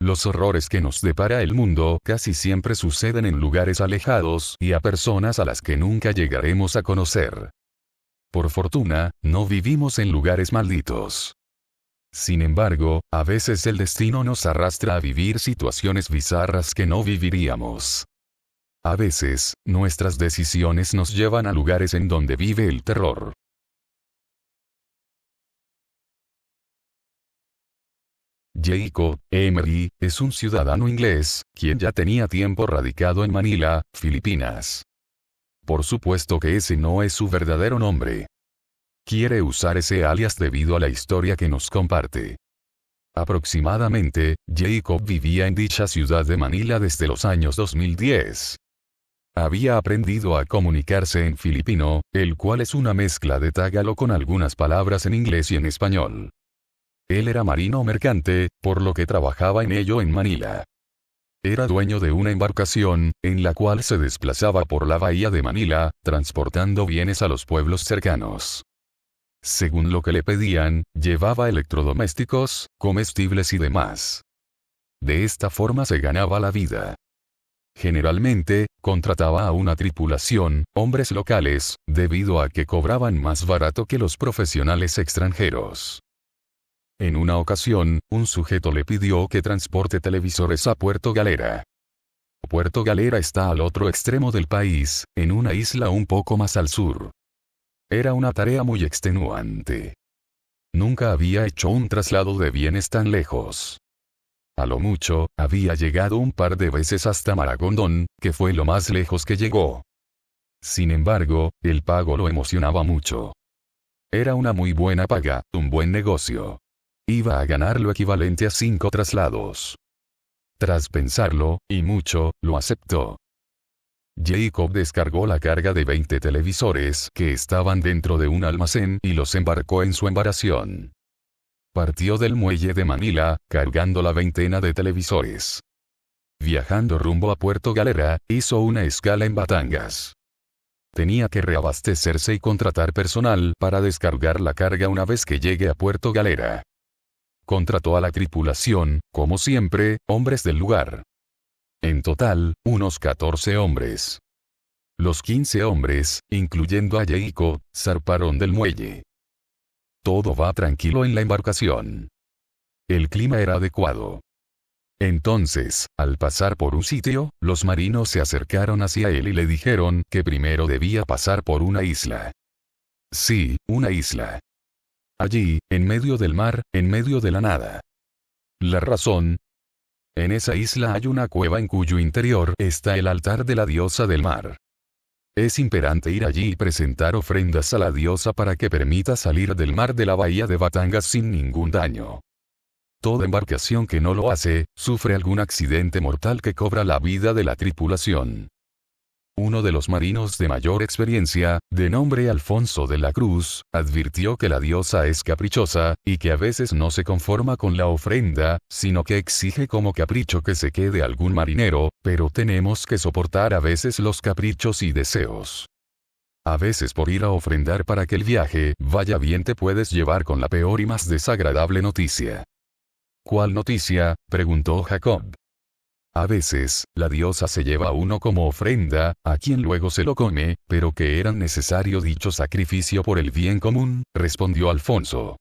Los horrores que nos depara el mundo casi siempre suceden en lugares alejados y a personas a las que nunca llegaremos a conocer. Por fortuna, no vivimos en lugares malditos. Sin embargo, a veces el destino nos arrastra a vivir situaciones bizarras que no viviríamos. A veces, nuestras decisiones nos llevan a lugares en donde vive el terror. Jacob Emery es un ciudadano inglés, quien ya tenía tiempo radicado en Manila, Filipinas. Por supuesto que ese no es su verdadero nombre. Quiere usar ese alias debido a la historia que nos comparte. Aproximadamente, Jacob vivía en dicha ciudad de Manila desde los años 2010. Había aprendido a comunicarse en filipino, el cual es una mezcla de tagalo con algunas palabras en inglés y en español. Él era marino mercante, por lo que trabajaba en ello en Manila. Era dueño de una embarcación, en la cual se desplazaba por la bahía de Manila, transportando bienes a los pueblos cercanos. Según lo que le pedían, llevaba electrodomésticos, comestibles y demás. De esta forma se ganaba la vida. Generalmente, contrataba a una tripulación, hombres locales, debido a que cobraban más barato que los profesionales extranjeros. En una ocasión, un sujeto le pidió que transporte televisores a Puerto Galera. Puerto Galera está al otro extremo del país, en una isla un poco más al sur. Era una tarea muy extenuante. Nunca había hecho un traslado de bienes tan lejos. A lo mucho, había llegado un par de veces hasta Maragondón, que fue lo más lejos que llegó. Sin embargo, el pago lo emocionaba mucho. Era una muy buena paga, un buen negocio. Iba a ganar lo equivalente a 5 traslados. Tras pensarlo, y mucho, lo aceptó. Jacob descargó la carga de 20 televisores que estaban dentro de un almacén y los embarcó en su embarcación. Partió del muelle de Manila, cargando la veintena de televisores. Viajando rumbo a Puerto Galera, hizo una escala en Batangas. Tenía que reabastecerse y contratar personal para descargar la carga una vez que llegue a Puerto Galera. Contrató a la tripulación, como siempre, hombres del lugar. En total, unos 14 hombres. Los 15 hombres, incluyendo a Jacob, zarparon del muelle. Todo va tranquilo en la embarcación. El clima era adecuado. Entonces, al pasar por un sitio, los marinos se acercaron hacia él y le dijeron que primero debía pasar por una isla. Sí, una isla. Allí, en medio del mar, en medio de la nada. La razón. En esa isla hay una cueva en cuyo interior está el altar de la diosa del mar. Es imperante ir allí y presentar ofrendas a la diosa para que permita salir del mar de la bahía de Batangas sin ningún daño. Toda embarcación que no lo hace, sufre algún accidente mortal que cobra la vida de la tripulación. Uno de los marinos de mayor experiencia, de nombre Alfonso de la Cruz, advirtió que la diosa es caprichosa, y que a veces no se conforma con la ofrenda, sino que exige como capricho que se quede algún marinero, pero tenemos que soportar a veces los caprichos y deseos. A veces por ir a ofrendar para que el viaje vaya bien te puedes llevar con la peor y más desagradable noticia. ¿Cuál noticia?, preguntó Jacob. A veces, la diosa se lleva a uno como ofrenda, a quien luego se lo come, pero que era necesario dicho sacrificio por el bien común, respondió Alfonso.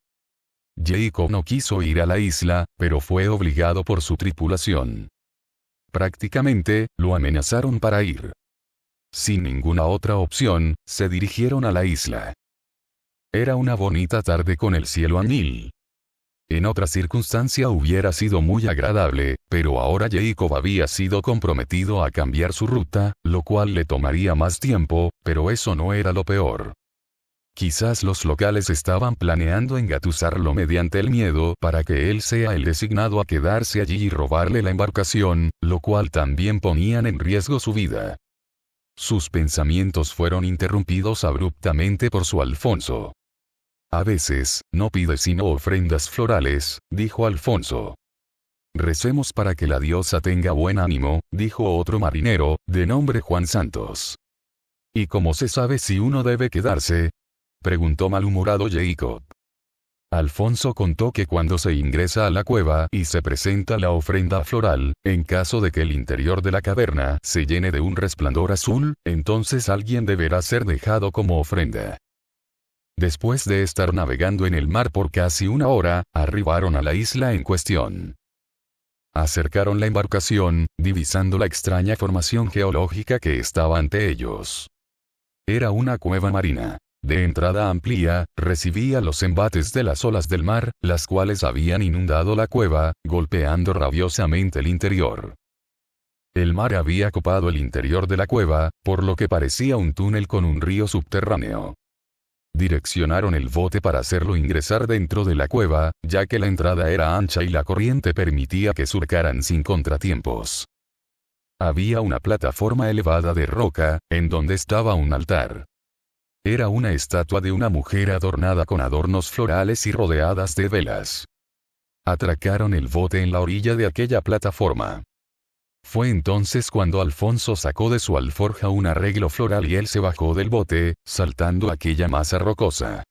Jacob no quiso ir a la isla, pero fue obligado por su tripulación. Prácticamente, lo amenazaron para ir. Sin ninguna otra opción, se dirigieron a la isla. Era una bonita tarde con el cielo añil. En otra circunstancia hubiera sido muy agradable, pero ahora Jacob había sido comprometido a cambiar su ruta, lo cual le tomaría más tiempo, pero eso no era lo peor. Quizás los locales estaban planeando engatusarlo mediante el miedo para que él sea el designado a quedarse allí y robarle la embarcación, lo cual también ponían en riesgo su vida. Sus pensamientos fueron interrumpidos abruptamente por su Alfonso. A veces, no pide sino ofrendas florales, dijo Alfonso. Recemos para que la diosa tenga buen ánimo, dijo otro marinero, de nombre Juan Santos. ¿Y cómo se sabe si uno debe quedarse?, preguntó malhumorado Jacob. Alfonso contó que cuando se ingresa a la cueva y se presenta la ofrenda floral, en caso de que el interior de la caverna se llene de un resplandor azul, entonces alguien deberá ser dejado como ofrenda. Después de estar navegando en el mar por casi una hora, arribaron a la isla en cuestión. Acercaron la embarcación, divisando la extraña formación geológica que estaba ante ellos. Era una cueva marina. De entrada amplia, recibía los embates de las olas del mar, las cuales habían inundado la cueva, golpeando rabiosamente el interior. El mar había copado el interior de la cueva, por lo que parecía un túnel con un río subterráneo. Direccionaron el bote para hacerlo ingresar dentro de la cueva, ya que la entrada era ancha y la corriente permitía que surcaran sin contratiempos. Había una plataforma elevada de roca, en donde estaba un altar. Era una estatua de una mujer adornada con adornos florales y rodeadas de velas. Atracaron el bote en la orilla de aquella plataforma. Fue entonces cuando Alfonso sacó de su alforja un arreglo floral y él se bajó del bote, saltando aquella masa rocosa.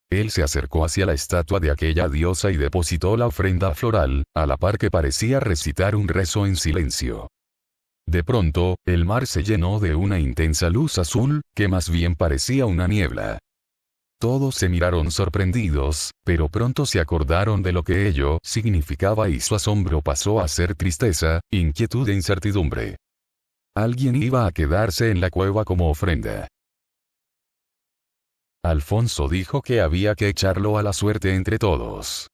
Él se acercó hacia la estatua de aquella diosa y depositó la ofrenda floral, a la par que parecía recitar un rezo en silencio. De pronto, el mar se llenó de una intensa luz azul, que más bien parecía una niebla. Todos se miraron sorprendidos, pero pronto se acordaron de lo que ello significaba y su asombro pasó a ser tristeza, inquietud e incertidumbre. Alguien iba a quedarse en la cueva como ofrenda. Alfonso dijo que había que echarlo a la suerte entre todos.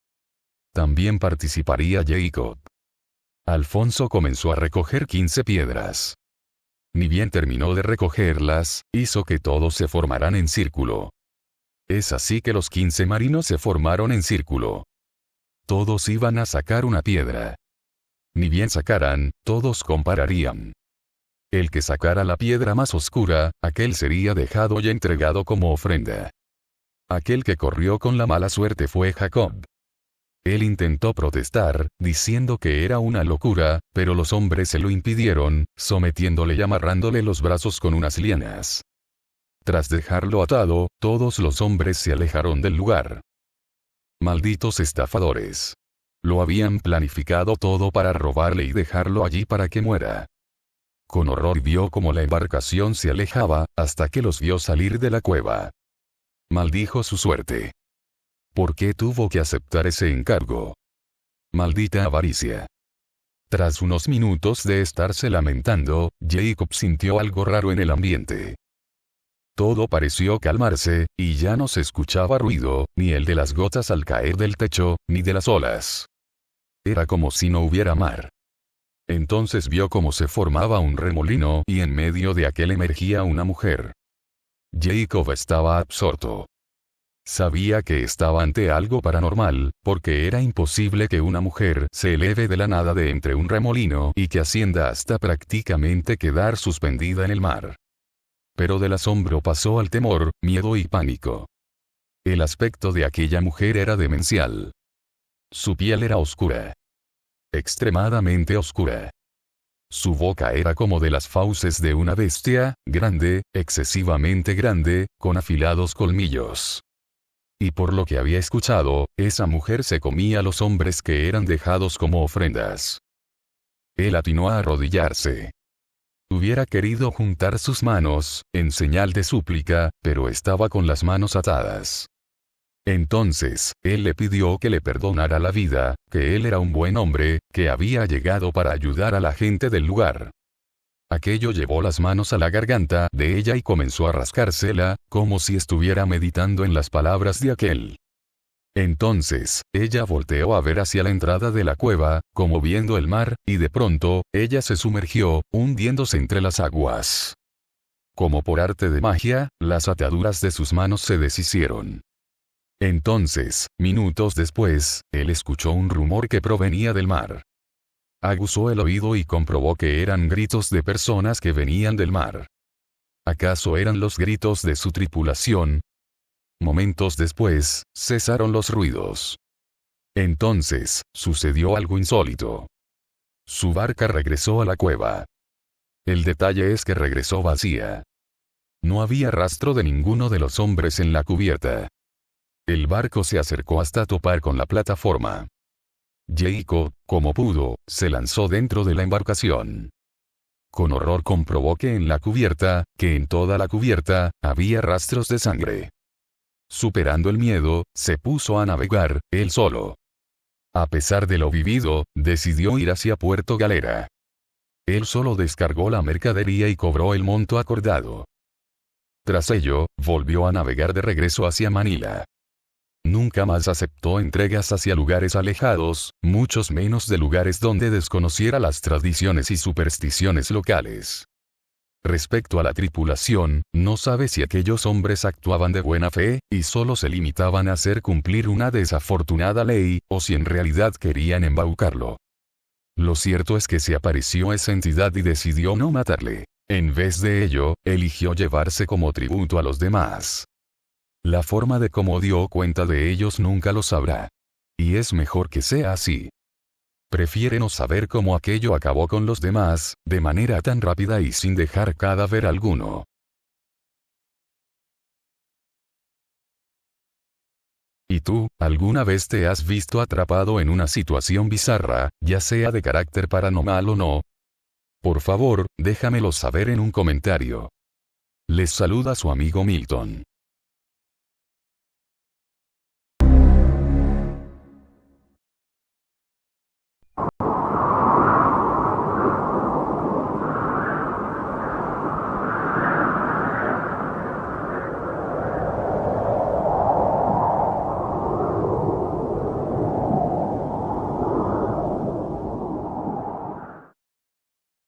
También participaría Jacob. Alfonso comenzó a recoger 15 piedras. Ni bien terminó de recogerlas, hizo que todos se formaran en círculo. Es así que los 15 marinos se formaron en círculo. Todos iban a sacar una piedra. Ni bien sacaran, todos compararían. El que sacara la piedra más oscura, aquel sería dejado y entregado como ofrenda. Aquel que corrió con la mala suerte fue Jacob. Él intentó protestar, diciendo que era una locura, pero los hombres se lo impidieron, sometiéndole y amarrándole los brazos con unas lianas. Tras dejarlo atado, todos los hombres se alejaron del lugar. Malditos estafadores. Lo habían planificado todo para robarle y dejarlo allí para que muera. Con horror vio cómo la embarcación se alejaba, hasta que los vio salir de la cueva. Maldijo su suerte. ¿Por qué tuvo que aceptar ese encargo? Maldita avaricia. Tras unos minutos de estarse lamentando, Jacob sintió algo raro en el ambiente. Todo pareció calmarse, y ya no se escuchaba ruido, ni el de las gotas al caer del techo, ni de las olas. Era como si no hubiera mar. Entonces vio cómo se formaba un remolino y en medio de aquel emergía una mujer. Jacob estaba absorto. Sabía que estaba ante algo paranormal, porque era imposible que una mujer se eleve de la nada de entre un remolino y que ascienda hasta prácticamente quedar suspendida en el mar. Pero del asombro pasó al temor, miedo y pánico. El aspecto de aquella mujer era demencial. Su piel era oscura. Extremadamente oscura. Su boca era como de las fauces de una bestia, grande, excesivamente grande, con afilados colmillos. Y por lo que había escuchado, esa mujer se comía a los hombres que eran dejados como ofrendas. Él atinó a arrodillarse. Hubiera querido juntar sus manos, en señal de súplica, pero estaba con las manos atadas. Entonces, él le pidió que le perdonara la vida, que él era un buen hombre, que había llegado para ayudar a la gente del lugar. Aquello llevó las manos a la garganta de ella y comenzó a rascársela, como si estuviera meditando en las palabras de aquel. Entonces, ella volteó a ver hacia la entrada de la cueva, como viendo el mar, y de pronto, ella se sumergió, hundiéndose entre las aguas. Como por arte de magia, las ataduras de sus manos se deshicieron. Entonces, minutos después, él escuchó un rumor que provenía del mar. Aguzó el oído y comprobó que eran gritos de personas que venían del mar. ¿Acaso eran los gritos de su tripulación? Momentos después, cesaron los ruidos. Entonces, sucedió algo insólito. Su barca regresó a la cueva. El detalle es que regresó vacía. No había rastro de ninguno de los hombres en la cubierta. El barco se acercó hasta topar con la plataforma. Jacob, como pudo, se lanzó dentro de la embarcación. Con horror comprobó que en toda la cubierta, había rastros de sangre. Superando el miedo, se puso a navegar, él solo. A pesar de lo vivido, decidió ir hacia Puerto Galera. Él solo descargó la mercadería y cobró el monto acordado. Tras ello, volvió a navegar de regreso hacia Manila. Nunca más aceptó entregas hacia lugares alejados, muchos menos de lugares donde desconociera las tradiciones y supersticiones locales. Respecto a la tripulación, no sabe si aquellos hombres actuaban de buena fe, y solo se limitaban a hacer cumplir una desafortunada ley, o si en realidad querían embaucarlo. Lo cierto es que se apareció esa entidad y decidió no matarle. En vez de ello, eligió llevarse como tributo a los demás. La forma de cómo dio cuenta de ellos nunca lo sabrá. Y es mejor que sea así. Prefiere no saber cómo aquello acabó con los demás, de manera tan rápida y sin dejar cadáver alguno. ¿Y tú, alguna vez te has visto atrapado en una situación bizarra, ya sea de carácter paranormal o no? Por favor, déjamelo saber en un comentario. Les saluda su amigo Milton.